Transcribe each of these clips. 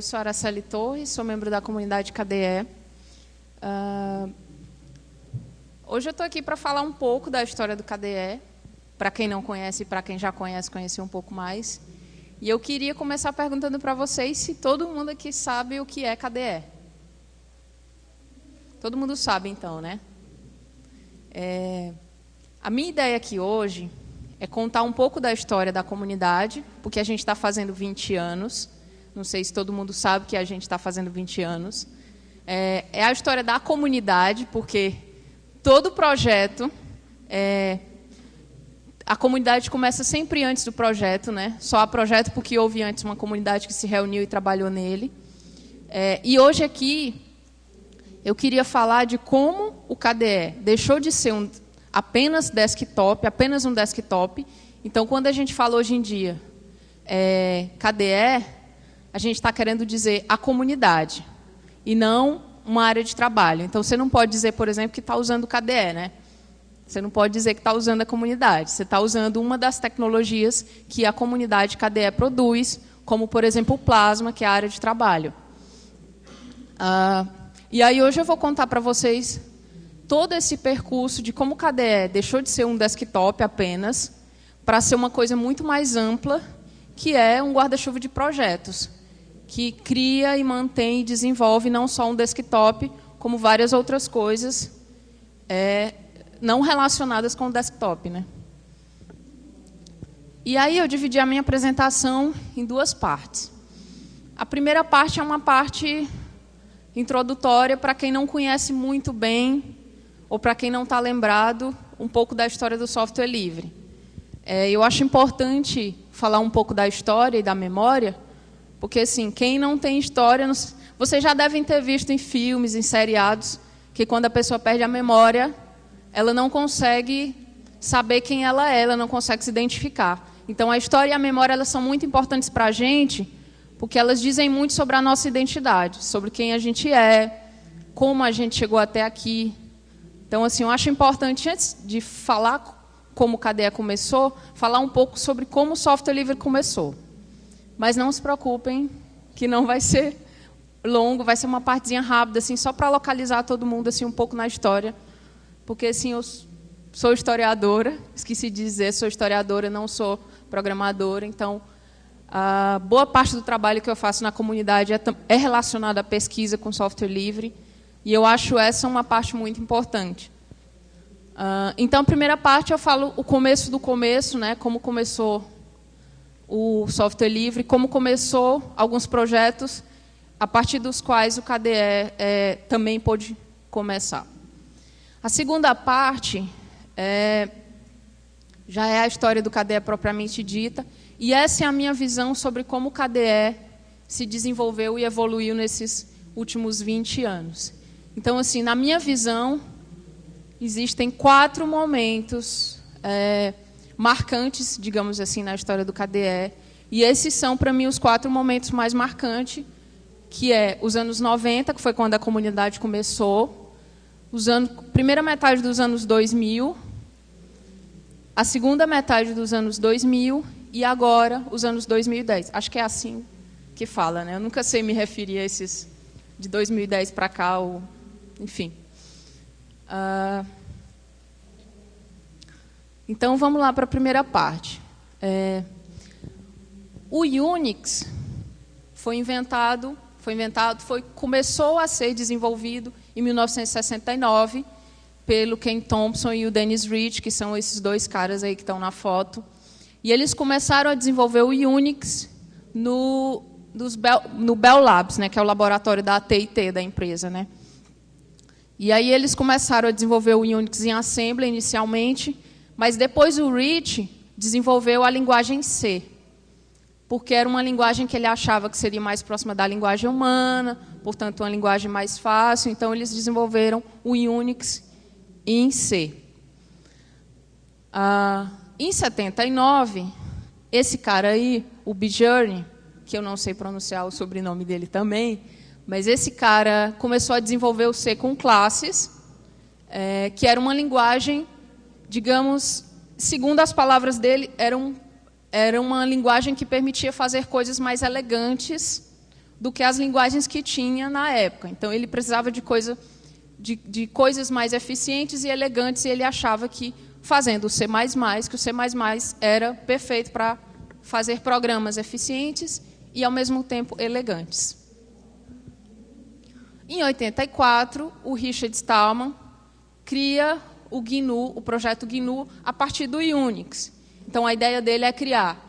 Eu sou Araceli Torres, sou membro da comunidade KDE. Hoje eu estou aqui para falar um pouco da história do KDE, para quem não conhece e para quem já conhece, conhecer um pouco mais. E eu queria começar perguntando para vocês se todo mundo aqui sabe o que é KDE. Todo mundo sabe, então, né? A minha ideia aqui hoje é contar um pouco da história da comunidade, porque a gente está fazendo 20 anos. Não sei se todo mundo sabe que a gente está fazendo 20 anos. É a história da comunidade, porque todo projeto, a comunidade começa sempre antes do projeto, né? Só há projeto porque houve antes uma comunidade que se reuniu e trabalhou nele. E hoje aqui eu queria falar de como o KDE deixou de ser apenas um desktop. Então, quando a gente fala hoje em dia KDE, a gente está querendo dizer a comunidade e não uma área de trabalho. Então, você não pode dizer, por exemplo, que está usando o KDE, né? Você não pode dizer que está usando a comunidade. Você está usando uma das tecnologias que a comunidade KDE produz, como, por exemplo, o Plasma, que é a área de trabalho. E aí, hoje eu vou contar para vocês todo esse percurso de como o KDE deixou de ser um desktop apenas para ser uma coisa muito mais ampla, que é um guarda-chuva de projetos, que cria e mantém e desenvolve não só um desktop, como várias outras coisas não relacionadas com o desktop, né? E aí eu dividi a minha apresentação em duas partes. A primeira parte é uma parte introdutória para quem não conhece muito bem, ou para quem não está lembrado, um pouco da história do software livre. Eu acho importante falar um pouco da história e da memória, porque, assim, quem não tem história... Vocês já devem ter visto em filmes, em seriados, que quando a pessoa perde a memória, ela não consegue saber quem ela é, ela não consegue se identificar. Então, a história e a memória elas são muito importantes para a gente, porque elas dizem muito sobre a nossa identidade, sobre quem a gente é, como a gente chegou até aqui. Então, assim, eu acho importante, antes de falar como o KDE começou, falar um pouco sobre como o software livre começou. Mas não se preocupem, que não vai ser longo, vai ser uma partezinha rápida, assim, só para localizar todo mundo assim, um pouco na história. Porque, assim, eu sou historiadora, esqueci de dizer, sou historiadora, não sou programadora. Então, a boa parte do trabalho que eu faço na comunidade é relacionada à pesquisa com software livre. E eu acho essa uma parte muito importante. Então, a primeira parte eu falo o começo do começo, né, como começou o software livre, como começou alguns projetos a partir dos quais o KDE também pôde começar. A segunda parte já é a história do KDE propriamente dita, e essa é a minha visão sobre como o KDE se desenvolveu e evoluiu nesses últimos 20 anos. Então, assim, na minha visão, existem 4 momentos marcantes, digamos assim, na história do KDE. E esses são, para mim, os 4 momentos mais marcantes, que é os anos 90, que foi quando a comunidade começou, primeira metade dos anos 2000, a segunda metade dos anos 2000 e agora os anos 2010. Acho que é assim que fala, né? Eu nunca sei me referir a esses de 2010 para cá, enfim. Então, vamos lá para a primeira parte. O Unix começou a ser desenvolvido em 1969 pelo Ken Thompson e o Dennis Ritchie, que são esses 2 caras aí que estão na foto. E eles começaram a desenvolver o Unix no Bell Labs, né, que é o laboratório da AT&T da empresa, né? E aí eles começaram a desenvolver o Unix em Assembly inicialmente, mas depois o Ritchie desenvolveu a linguagem C, porque era uma linguagem que ele achava que seria mais próxima da linguagem humana, portanto, uma linguagem mais fácil. Então, eles desenvolveram o Unix em C. Em 79, esse cara aí, o Björn, que eu não sei pronunciar o sobrenome dele também, mas esse cara começou a desenvolver o C com classes, que era uma linguagem, digamos, segundo as palavras dele, era uma linguagem que permitia fazer coisas mais elegantes do que as linguagens que tinha na época. Então, ele precisava de coisas mais eficientes e elegantes, e ele achava que, fazendo o C++, que o C++ era perfeito para fazer programas eficientes e, ao mesmo tempo, elegantes. Em 84, o Richard Stallman cria o GNU, o projeto GNU, a partir do Unix. Então, a ideia dele é criar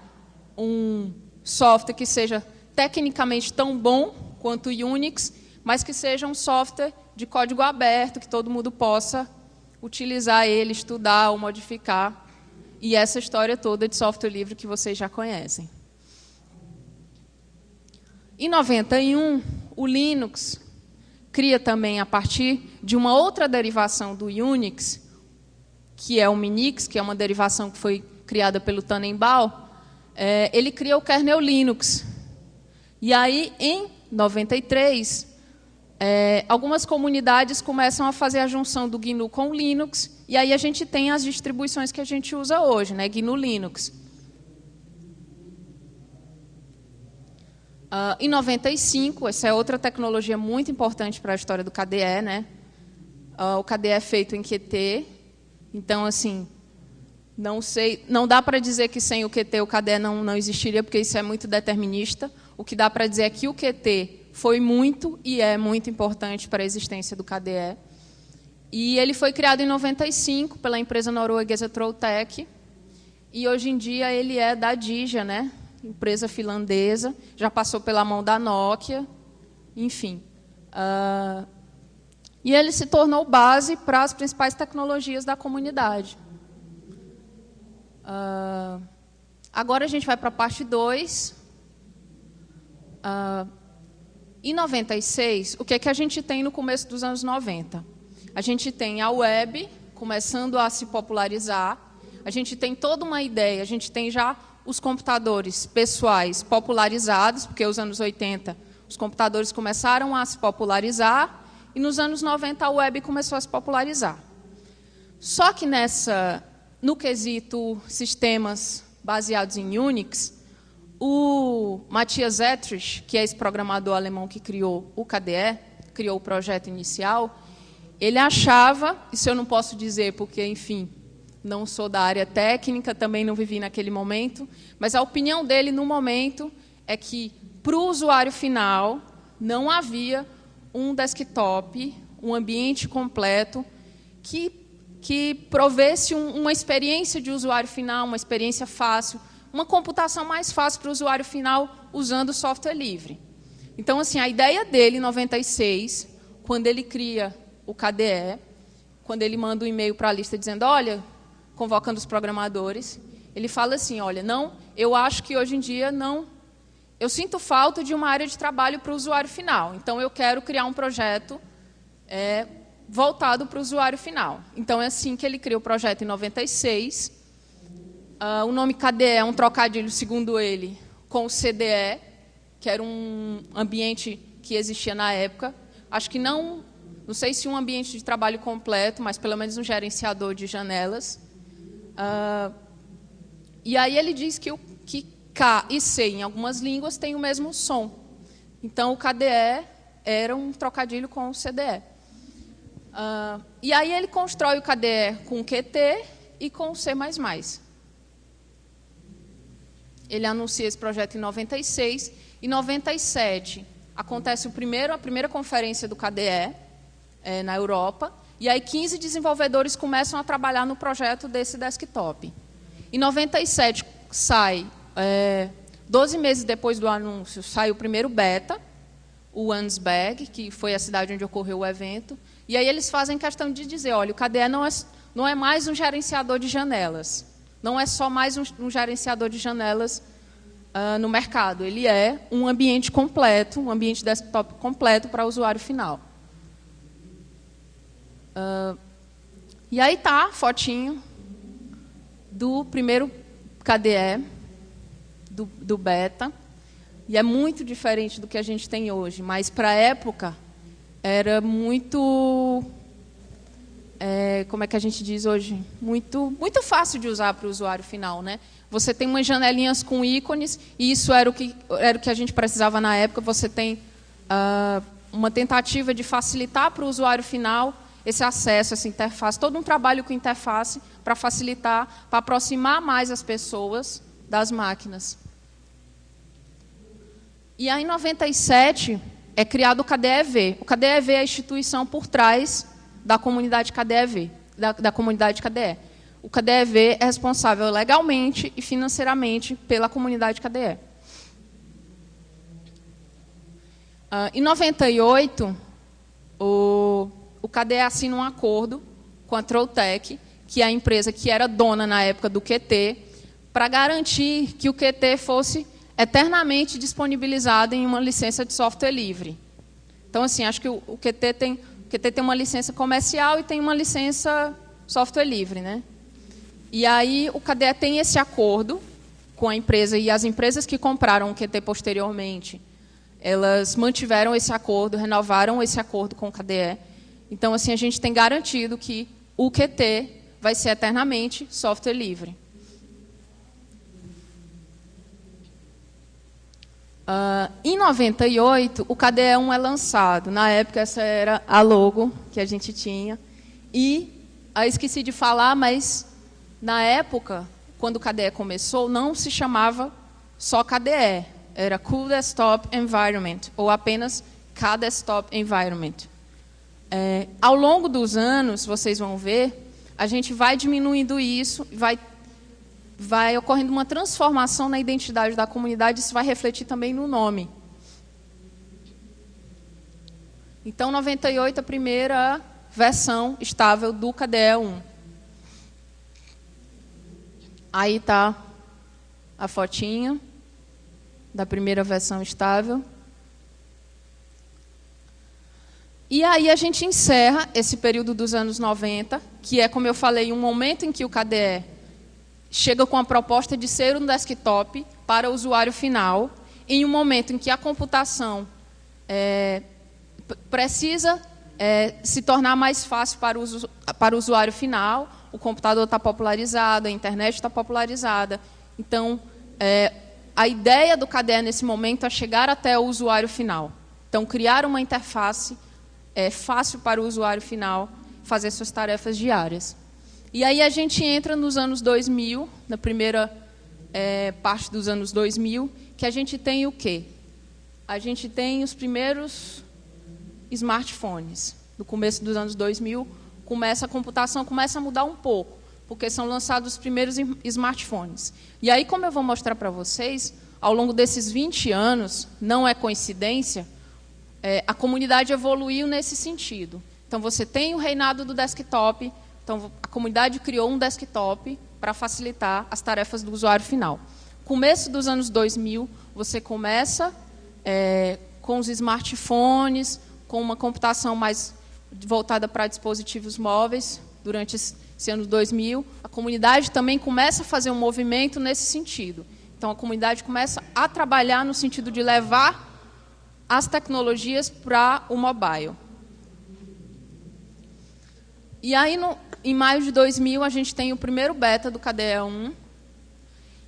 um software que seja tecnicamente tão bom quanto o Unix, mas que seja um software de código aberto, que todo mundo possa utilizar ele, estudar ou modificar. E essa história toda de software livre que vocês já conhecem. Em 91, o Linux cria também, a partir de uma outra derivação do Unix, que é o Minix, que é uma derivação que foi criada pelo Tannenbaum, ele cria o kernel Linux. E aí, em 93, algumas comunidades começam a fazer a junção do GNU com o Linux, e aí a gente tem as distribuições que a gente usa hoje, né? GNU Linux. Em 95, essa é outra tecnologia muito importante para a história do KDE, né? O KDE é feito em Qt, então, assim, não dá para dizer que sem o Qt o KDE não existiria, porque isso é muito determinista. O que dá para dizer é que o Qt foi muito e é muito importante para a existência do KDE. E ele foi criado em 95 pela empresa norueguesa Trolltech, e hoje em dia ele é da Digia, né? Empresa finlandesa, já passou pela mão da Nokia, enfim. E ele se tornou base para as principais tecnologias da comunidade. Agora a gente vai para a parte 2. Em 96, o que é que a gente tem no começo dos anos 90? A gente tem a web começando a se popularizar, a gente tem toda uma ideia, a gente tem já os computadores pessoais popularizados, porque nos anos 80 os computadores começaram a se popularizar, e nos anos 90 a web começou a se popularizar. Só que no quesito sistemas baseados em Unix, o Matthias Ettrich, que é esse programador alemão que criou o KDE, criou o projeto inicial, ele achava, isso eu não posso dizer porque, enfim, não sou da área técnica, também não vivi naquele momento, mas a opinião dele no momento é que, para o usuário final, não havia um desktop, um ambiente completo que provesse uma experiência de usuário final, uma experiência fácil, uma computação mais fácil para o usuário final usando software livre. Então, assim, a ideia dele, em 96, quando ele cria o KDE, quando ele manda um e-mail para a lista dizendo, olha, convocando os programadores, ele fala assim, olha, não, eu acho que hoje em dia eu sinto falta de uma área de trabalho para o usuário final, então eu quero criar um projeto voltado para o usuário final. Então, é assim que ele cria o projeto em 96. O nome KDE é um trocadilho, segundo ele, com o CDE, que era um ambiente que existia na época. Acho que não sei se um ambiente de trabalho completo, mas pelo menos um gerenciador de janelas. E aí ele diz que K e C, em algumas línguas, têm o mesmo som. Então, o KDE era um trocadilho com o CDE. E aí ele constrói o KDE com Qt e com C++. Ele anuncia esse projeto em 96. Em 97, acontece a primeira conferência do KDE na Europa. E aí 15 desenvolvedores começam a trabalhar no projeto desse desktop. Em 97, 12 meses depois do anúncio, sai o primeiro beta, o Wandsbek, que foi a cidade onde ocorreu o evento. E aí eles fazem questão de dizer, olha, o KDE não é mais um gerenciador de janelas. Não é só mais um gerenciador de janelas no mercado. Ele é um ambiente completo, um ambiente desktop completo para o usuário final. E aí está a fotinho do primeiro KDE, do beta. E é muito diferente do que a gente tem hoje, mas para a época era muito, como é que a gente diz hoje? Muito fácil de usar para o usuário final, né? você tem umas janelinhas com ícones, e isso era o que a gente precisava na época. Você tem uma tentativa de facilitar para o usuário final esse acesso, essa interface, todo um trabalho com interface para facilitar, para aproximar mais as pessoas das máquinas. E aí, em 97, é criado o KDE-V. O KDE-V é a instituição por trás da comunidade KDE-V, da comunidade KDE. O KDE-V é responsável legalmente e financeiramente pela comunidade KDE. Em 98, o KDE assina um acordo com a Trolltech, que é a empresa que era dona na época do QT, para garantir que o QT fosse eternamente disponibilizado em uma licença de software livre. Então, assim, acho que o QT tem uma licença comercial e tem uma licença software livre, né? E aí o KDE tem esse acordo com a empresa, e as empresas que compraram o QT posteriormente, elas mantiveram esse acordo, renovaram esse acordo com o KDE. Então, assim, a gente tem garantido que o QT vai ser eternamente software livre. Em 98, o KDE1 é lançado. Na época, essa era a logo que a gente tinha. E, esqueci de falar, mas, na época, quando o KDE começou, não se chamava só KDE. Era Cool Desktop Environment, ou apenas KDesktop Environment. Ao longo dos anos, vocês vão ver, a gente vai diminuindo isso, vai ocorrendo uma transformação na identidade da comunidade, isso vai refletir também no nome. Então, 98, a primeira versão estável do KDE1. Aí está a fotinha da primeira versão estável. E aí a gente encerra esse período dos anos 90, que é, como eu falei, um momento em que o KDE chega com a proposta de ser um desktop para o usuário final, em um momento em que a computação precisa se tornar mais fácil para o usuário final. O computador está popularizado, a internet está popularizada. Então, a ideia do KDE nesse momento é chegar até o usuário final. Então, criar uma interface fácil para o usuário final fazer suas tarefas diárias. E aí a gente entra nos anos 2000, na primeira parte dos anos 2000, que a gente tem o quê? A gente tem os primeiros smartphones. No começo dos anos 2000, a computação começa a mudar um pouco, porque são lançados os primeiros smartphones. E aí, como eu vou mostrar para vocês, ao longo desses 20 anos, não é coincidência, a comunidade evoluiu nesse sentido. Então, você tem o reinado do desktop. Então, a comunidade criou um desktop para facilitar as tarefas do usuário final. Começo dos anos 2000, você começa com os smartphones, com uma computação mais voltada para dispositivos móveis. Durante esse ano 2000, a comunidade também começa a fazer um movimento nesse sentido. Então, a comunidade começa a trabalhar no sentido de levar as tecnologias para o mobile. E aí, em maio de 2000, a gente tem o primeiro beta do KDE1.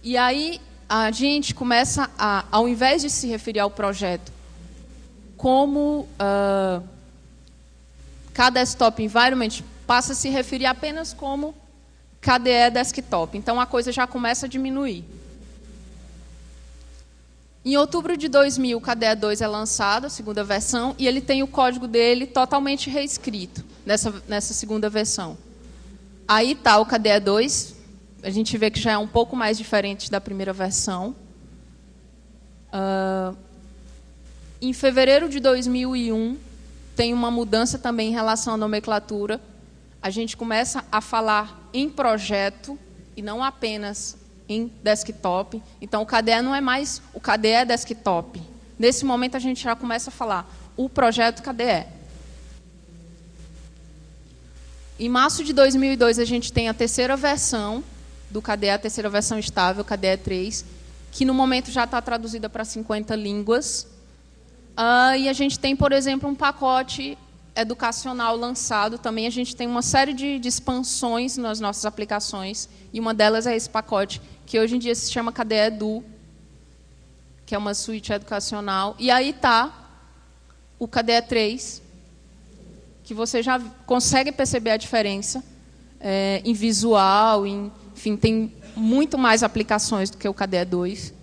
E aí, a gente começa ao invés de se referir ao projeto como KDesktop Environment, passa a se referir apenas como KDE Desktop. Então, a coisa já começa a diminuir. Em outubro de 2000, o KDE2 é lançado, a segunda versão, e ele tem o código dele totalmente reescrito nessa segunda versão. Aí está o KDE2, a gente vê que já é um pouco mais diferente da primeira versão. Em fevereiro de 2001, tem uma mudança também em relação à nomenclatura. A gente começa a falar em projeto e não apenas em desktop. Então, o KDE não é mais o KDE Desktop. Nesse momento, a gente já começa a falar o projeto KDE. Em março de 2002, a gente tem a terceira versão do KDE, a terceira versão estável, KDE 3, que no momento já está traduzida para 50 línguas. E a gente tem, por exemplo, um pacote educacional lançado. Também a gente tem uma série de expansões nas nossas aplicações, e uma delas é esse pacote que hoje em dia se chama KDE Edu, que é uma suíte educacional. E aí está o KDE 3, que você já consegue perceber a diferença em visual, enfim, tem muito mais aplicações do que o KDE 2.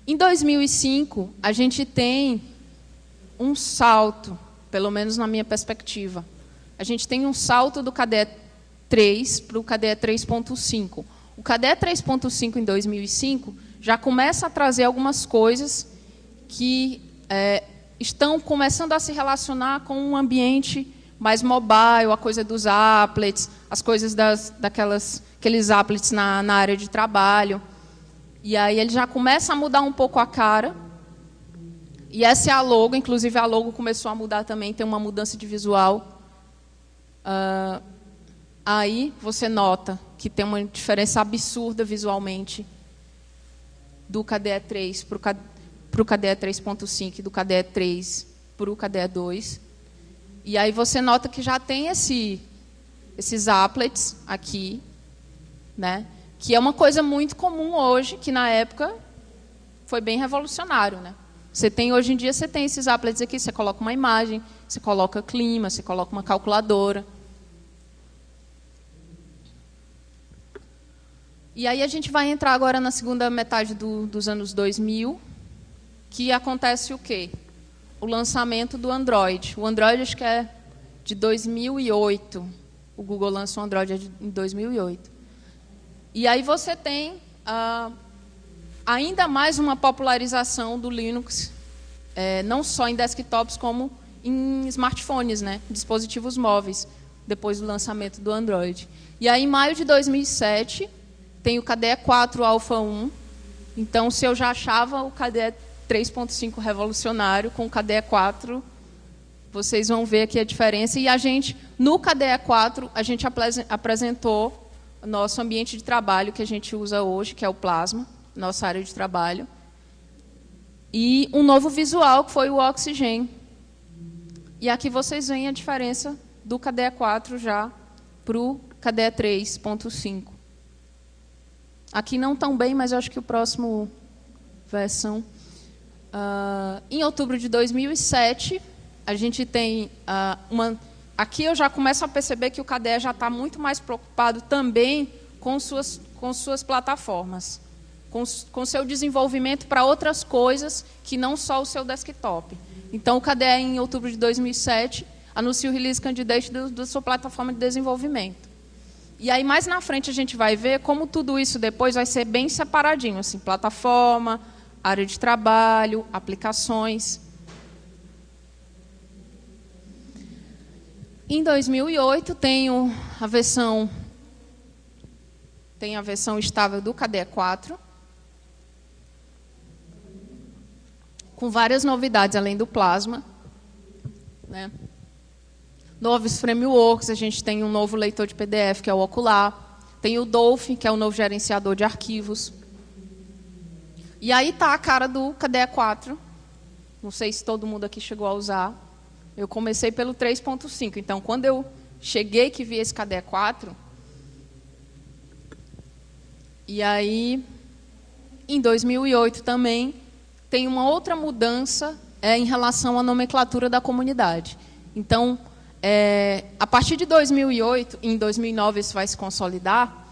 Em 2005, a gente tem um salto, pelo menos na minha perspectiva. A gente tem um salto do KDE 3 para o KDE 3.5. O KDE 3.5, em 2005, já começa a trazer algumas coisas que estão começando a se relacionar com um ambiente mais mobile, a coisa dos applets, as coisas aqueles applets na área de trabalho. E aí ele já começa a mudar um pouco a cara. E essa é a logo, inclusive a logo começou a mudar também, tem uma mudança de visual. Aí você nota que tem uma diferença absurda visualmente do KDE 3 para o KDE 3.5 e do KDE 3 para o KDE 2. E aí você nota que já tem esses applets aqui, né? Que é uma coisa muito comum hoje, que na época foi bem revolucionário, né? Hoje em dia você tem esses applets aqui, você coloca uma imagem, você coloca clima, você coloca uma calculadora. E aí a gente vai entrar agora na segunda metade dos anos 2000, que acontece o quê? O lançamento do Android. O Android acho que é de 2008. O Google lançou o Android em 2008. E aí você tem ainda mais uma popularização do Linux, não só em desktops, como em smartphones, né? Dispositivos móveis, depois do lançamento do Android. E aí, em maio de 2007, tem o KDE 4 Alpha 1. Então, se eu já achava o KDE 3.5 revolucionário, com o KDE 4, vocês vão ver aqui a diferença. E a gente, no KDE 4, a gente apresentou o nosso ambiente de trabalho que a gente usa hoje, que é o Plasma, nossa área de trabalho. E um novo visual, que foi o Oxygen. E aqui vocês veem a diferença do KDE 4 já para o KDE 3.5. Aqui não tão bem, mas eu acho que o próximo versão. Em outubro de 2007, a gente tem uma... Aqui eu já começo a perceber que o KDE já está muito mais preocupado também com suas plataformas, com seu desenvolvimento para outras coisas que não só o seu desktop. Então, o KDE, em outubro de 2007, anuncia o release candidate da sua plataforma de desenvolvimento. E aí, mais na frente, a gente vai ver como tudo isso depois vai ser bem separadinho, assim, plataforma, área de trabalho, aplicações. Em 2008, tem a versão estável do KDE 4, com várias novidades, além do Plasma, né? Novos frameworks, a gente tem um novo leitor de PDF, que é o Ocular. Tem o Dolphin, que é o novo gerenciador de arquivos. E aí está a cara do KDE 4. Não sei se todo mundo aqui chegou a usar. Eu comecei pelo 3.5. Então, quando eu cheguei que vi esse KDE 4, e aí, em 2008 também, tem uma outra mudança em relação à nomenclatura da comunidade. Então, a partir de 2008, em 2009 isso vai se consolidar,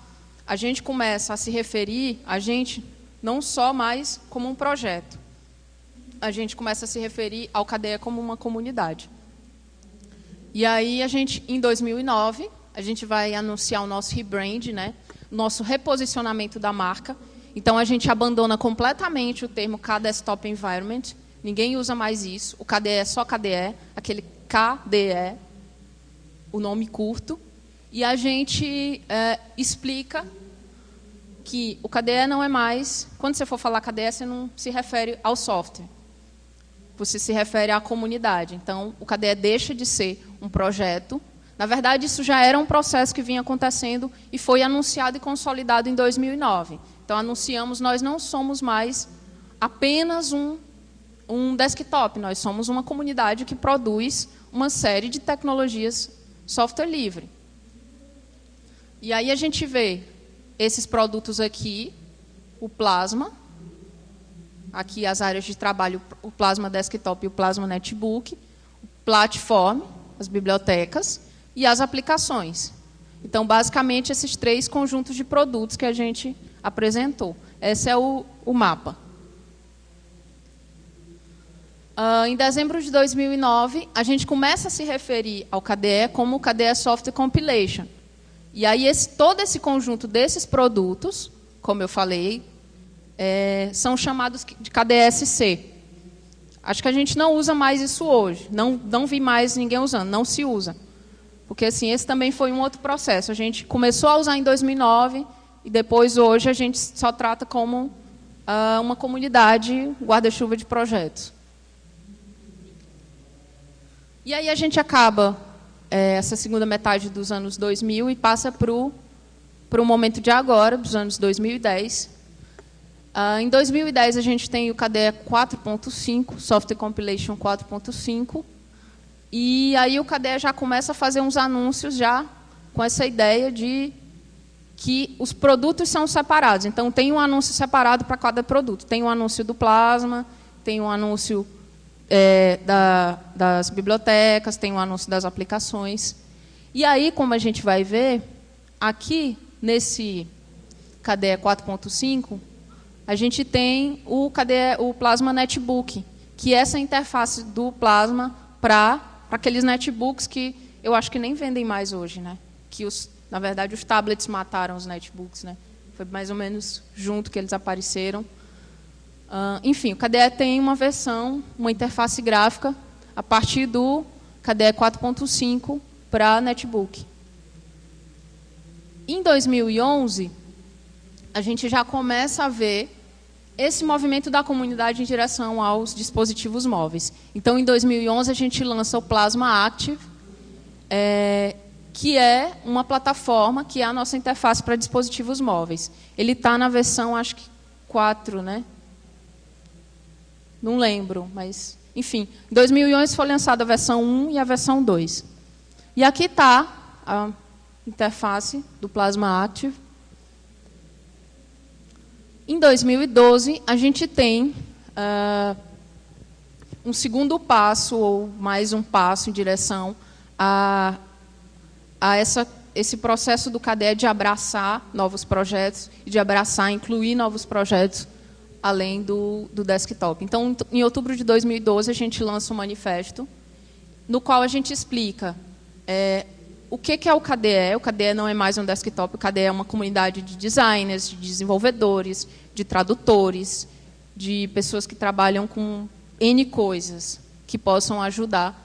a gente começa a se referir, a gente não só mais como um projeto, a gente começa a se referir ao KDE como uma comunidade. E aí, em 2009, a gente vai anunciar o nosso rebrand, né? Nosso reposicionamento da marca. Então, a gente abandona completamente o termo KDesktop Environment, ninguém usa mais isso, o KDE é só KDE, aquele KDE, o nome curto, e a gente explica que o KDE não é mais... Quando você for falar KDE, você não se refere ao software. Você se refere à comunidade. Então, o KDE deixa de ser um projeto. Na verdade, isso já era um processo que vinha acontecendo e foi anunciado e consolidado em 2009. Então, anunciamos, nós não somos mais apenas um desktop, nós somos uma comunidade que produz uma série de tecnologias software livre. E aí a gente vê esses produtos aqui, o Plasma, aqui as áreas de trabalho, o Plasma Desktop e o Plasma Netbook, o Platform, as bibliotecas e as aplicações. Então, basicamente, esses 3 conjuntos de produtos que a gente apresentou. Esse é o mapa. Em dezembro de 2009, a gente começa a se referir ao KDE como o KDE Software Compilation. E aí, todo esse conjunto desses produtos, como eu falei, são chamados de KDE-SC. Acho que a gente não usa mais isso hoje. Não vi mais ninguém usando, não se usa. Porque assim, esse também foi um outro processo. A gente começou a usar em 2009 e depois, hoje, a gente só trata como uma comunidade guarda-chuva de projetos. E aí a gente acaba essa segunda metade dos anos 2000 e passa para o momento de agora, dos anos 2010. Em 2010, a gente tem o KDE 4.5, Software Compilation 4.5, e aí o KDE já começa a fazer uns anúncios já com essa ideia de que os produtos são separados. Então, tem um anúncio separado para cada produto. Tem um anúncio do Plasma, tem um anúncio das bibliotecas, tem um anúncio das aplicações. E aí, como a gente vai ver, aqui, nesse KDE 4.5, a gente tem o Plasma Netbook, que é essa interface do Plasma para aqueles netbooks que eu acho que nem vendem mais hoje, né? Que na verdade os tablets mataram os netbooks, né? Foi mais ou menos junto que eles apareceram. Enfim, o KDE tem uma versão, uma interface gráfica a partir do KDE 4.5 para netbook. Em 2011, a gente já começa a ver esse movimento da comunidade em direção aos dispositivos móveis. Então, em 2011, a gente lança o Plasma Active, que é uma plataforma que é a nossa interface para dispositivos móveis. Ele está na versão, acho que 4, né? Não lembro, mas... Enfim, em 2011 foi lançada a versão 1 e a versão 2. E aqui está a interface do Plasma Active. Em 2012, a gente tem um segundo passo, ou mais um passo em direção a esse processo do KDE de abraçar novos projetos, e de abraçar, incluir novos projetos, além do desktop. Então, em outubro de 2012, a gente lança um manifesto, no qual a gente explica o que é o KDE. O KDE não é mais um desktop, o KDE é uma comunidade de designers, de desenvolvedores, de tradutores, de pessoas que trabalham com N coisas que possam ajudar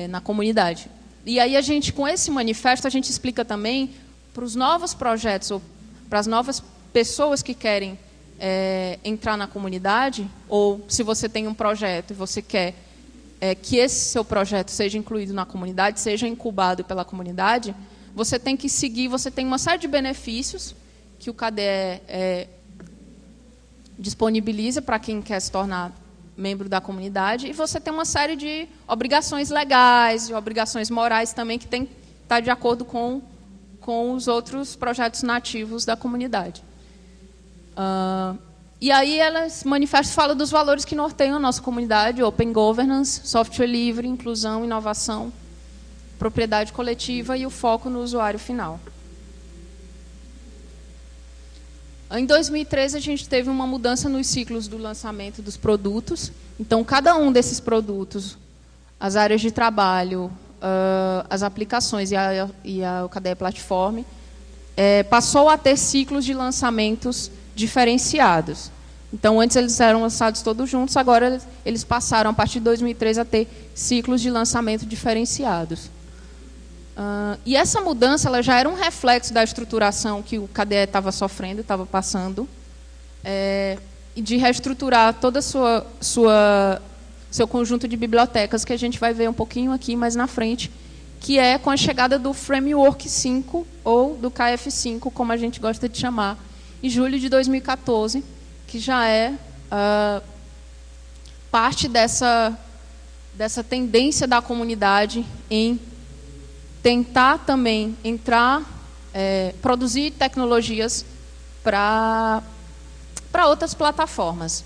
na comunidade. E aí, com esse manifesto, a gente explica também para os novos projetos, ou para as novas pessoas que querem entrar na comunidade, ou se você tem um projeto e você quer que esse seu projeto seja incluído na comunidade, seja incubado pela comunidade, você tem que seguir, você tem uma série de benefícios que o KDE disponibiliza para quem quer se tornar membro da comunidade, e você tem uma série de obrigações legais, de obrigações morais também, que tem que estar de acordo com os outros projetos nativos da comunidade. E aí, esse manifesto fala dos valores que norteiam a nossa comunidade: Open Governance, software livre, inclusão, inovação, propriedade coletiva e o foco no usuário final. Em 2013, a gente teve uma mudança nos ciclos do lançamento dos produtos. Então, cada um desses produtos, as áreas de trabalho, as aplicações e o KDE Platform, passou a ter ciclos de lançamentos diferenciados. Então, antes eles eram lançados todos juntos, agora eles passaram, a partir de 2013, a ter ciclos de lançamento diferenciados. E essa mudança ela já era um reflexo da estruturação que o KDE estava sofrendo, estava passando, e de reestruturar todo seu conjunto de bibliotecas, que a gente vai ver um pouquinho aqui mais na frente, que é com a chegada do Framework 5, ou do KF5, como a gente gosta de chamar, em julho de 2014, que já é parte dessa tendência da comunidade em tentar também entrar produzir tecnologias para outras plataformas.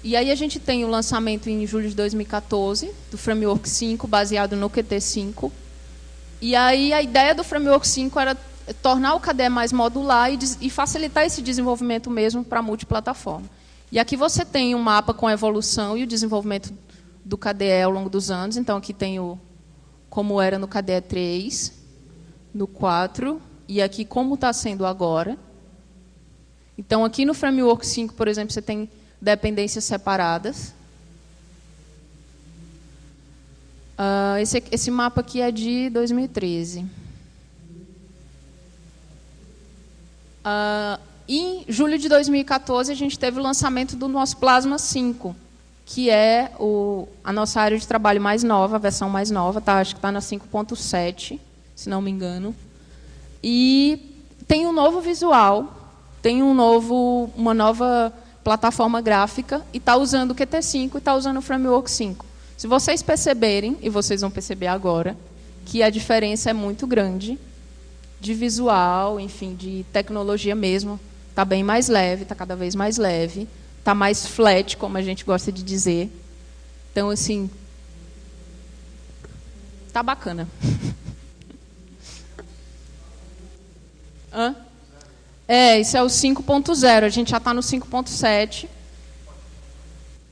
E aí a gente tem o lançamento em julho de 2014 do Framework 5, baseado no Qt5. E aí a ideia do Framework 5 era tornar o KDE mais modular e facilitar esse desenvolvimento mesmo para multiplataforma. E aqui você tem um mapa com a evolução e o desenvolvimento do KDE ao longo dos anos. Então, aqui tem como era no KDE 3, no 4, e aqui como está sendo agora. Então, aqui no Framework 5, por exemplo, você tem dependências separadas. Esse mapa aqui é de 2013. Em julho de 2014, a gente teve o lançamento do nosso Plasma 5, que é a nossa área de trabalho mais nova, a versão mais nova, acho que está na 5.7, se não me engano. E tem um novo visual, tem uma nova plataforma gráfica, e está usando o Qt5 e está usando o Framework 5. Se vocês perceberem, e vocês vão perceber agora, que a diferença é muito grande, de visual, enfim, de tecnologia mesmo. Está bem mais leve, está cada vez mais leve, está mais flat, como a gente gosta de dizer. Então, assim, está bacana. Isso é o 5.0, a gente já está no 5.7.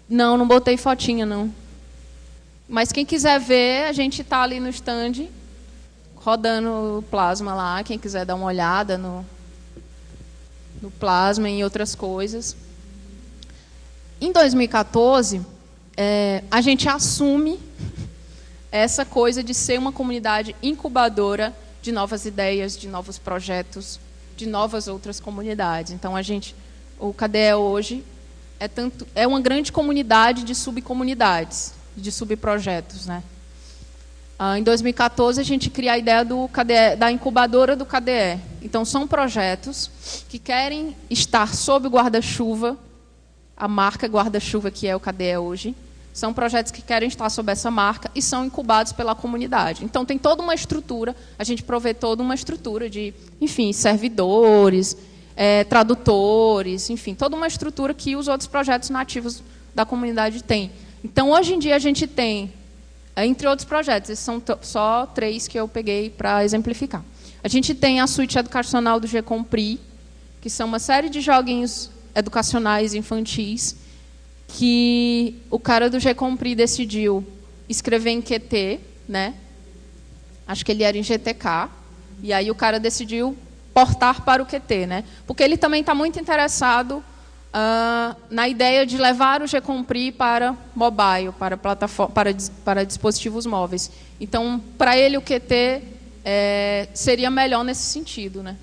Não botei fotinha, não. Mas quem quiser ver, a gente está ali no stand, rodando o Plasma lá, quem quiser dar uma olhada no Plasma e em outras coisas. Em 2014, a gente assume essa coisa de ser uma comunidade incubadora de novas ideias, de novos projetos, de novas outras comunidades. Então, o KDE hoje é uma grande comunidade de subcomunidades, de subprojetos, né? Em 2014, a gente cria a ideia da incubadora do KDE. Então, são projetos que querem estar sob o guarda-chuva, a marca guarda-chuva que é o KDE hoje. São projetos que querem estar sob essa marca e são incubados pela comunidade. Então, tem toda uma estrutura, a gente provê toda uma estrutura de, enfim, servidores, tradutores, enfim, toda uma estrutura que os outros projetos nativos da comunidade têm. Então, hoje em dia, a gente tem, entre outros projetos, esses são só 3 que eu peguei para exemplificar. A gente tem a suíte educacional do Gcompris, que são uma série de joguinhos educacionais infantis, que o cara do Gcompris decidiu escrever em Qt, né? Acho que ele era em GTK, e aí o cara decidiu portar para o Qt, né? Porque ele também está muito interessado na ideia de levar o Gcompris para mobile, para plataforma, para dispositivos móveis. Então, para ele o Qt seria melhor nesse sentido, né?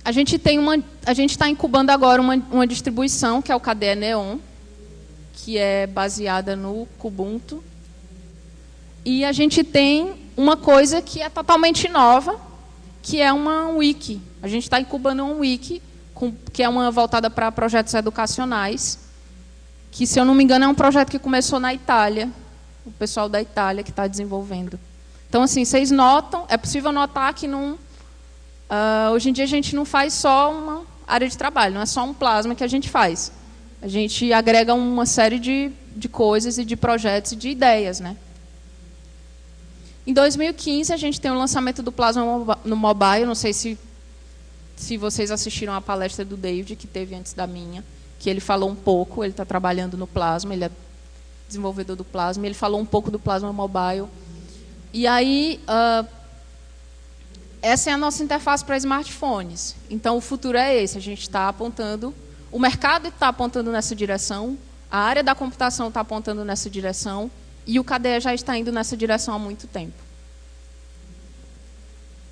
A gente está incubando agora uma distribuição que é o KDE Neon, que é baseada no Kubuntu. E a gente tem uma coisa que é totalmente nova, que é uma wiki. A gente está incubando uma wiki, que é uma voltada para projetos educacionais, que, se eu não me engano, é um projeto que começou na Itália, o pessoal da Itália que está desenvolvendo. Então, assim, vocês notam, é possível notar que hoje em dia a gente não faz só uma área de trabalho, não é só um Plasma que a gente faz. A gente agrega uma série de coisas e de projetos e de ideias, né? Em 2015, a gente tem o lançamento do Plasma no mobile. Não sei se vocês assistiram à palestra do David, que teve antes da minha, que ele falou um pouco, ele está trabalhando no Plasma, ele é desenvolvedor do Plasma, ele falou um pouco do Plasma Mobile. E aí, essa é a nossa interface para smartphones. Então, o futuro é esse, a gente está apontando... O mercado está apontando nessa direção, a área da computação está apontando nessa direção, e o KDE já está indo nessa direção há muito tempo.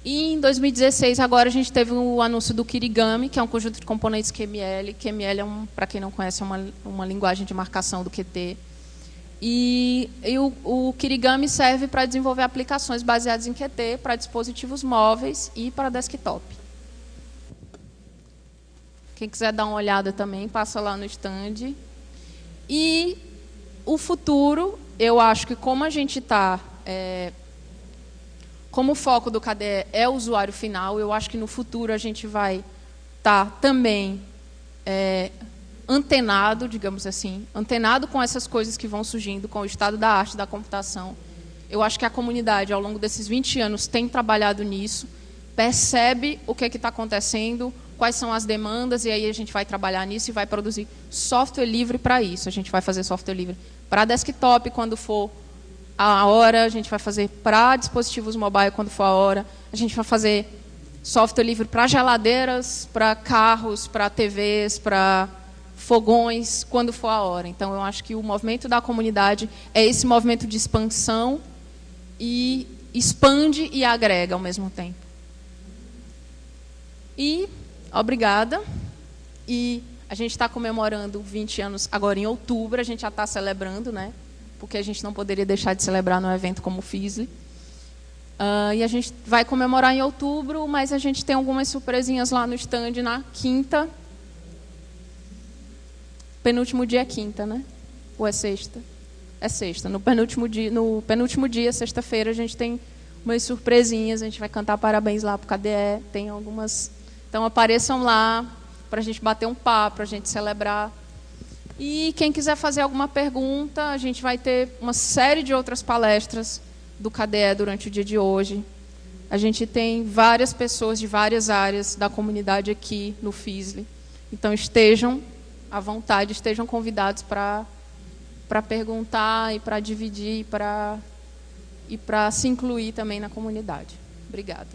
E em 2016, agora, a gente teve o anúncio do Kirigami, que é um conjunto de componentes QML. QML, para quem não conhece, é uma linguagem de marcação do Qt. E o Kirigami serve para desenvolver aplicações baseadas em Qt para dispositivos móveis e para desktop. Quem quiser dar uma olhada também, passa lá no stand. E o futuro, eu acho que como a gente está Como o foco do KDE é o usuário final, eu acho que no futuro a gente vai estar também antenado, digamos assim, antenado com essas coisas que vão surgindo, com o estado da arte, da computação. Eu acho que a comunidade, ao longo desses 20 anos, tem trabalhado nisso, percebe o que está acontecendo, quais são as demandas, e aí a gente vai trabalhar nisso e vai produzir software livre para isso. A gente vai fazer software livre para desktop, quando for a hora, a gente vai fazer para dispositivos mobile, quando for a hora, a gente vai fazer software livre para geladeiras, para carros, para TVs, para fogões, quando for a hora. Então, eu acho que o movimento da comunidade é esse movimento de expansão e expande e agrega ao mesmo tempo. E obrigada. E a gente está comemorando 20 anos agora em outubro, a gente já está celebrando, né? Porque a gente não poderia deixar de celebrar num evento como o FISLE. E a gente vai comemorar em outubro, mas a gente tem algumas surpresinhas lá no stand na quinta. Penúltimo dia é quinta, né? Ou é sexta? É sexta. No penúltimo dia, sexta-feira, a gente tem umas surpresinhas. A gente vai cantar parabéns lá para o KDE. Tem algumas. Então, apareçam lá para a gente bater um papo, para a gente celebrar. E quem quiser fazer alguma pergunta, a gente vai ter uma série de outras palestras do KDE durante o dia de hoje. A gente tem várias pessoas de várias áreas da comunidade aqui no FISLE. Então, estejam à vontade, estejam convidados para perguntar e para dividir e para se incluir também na comunidade. Obrigada.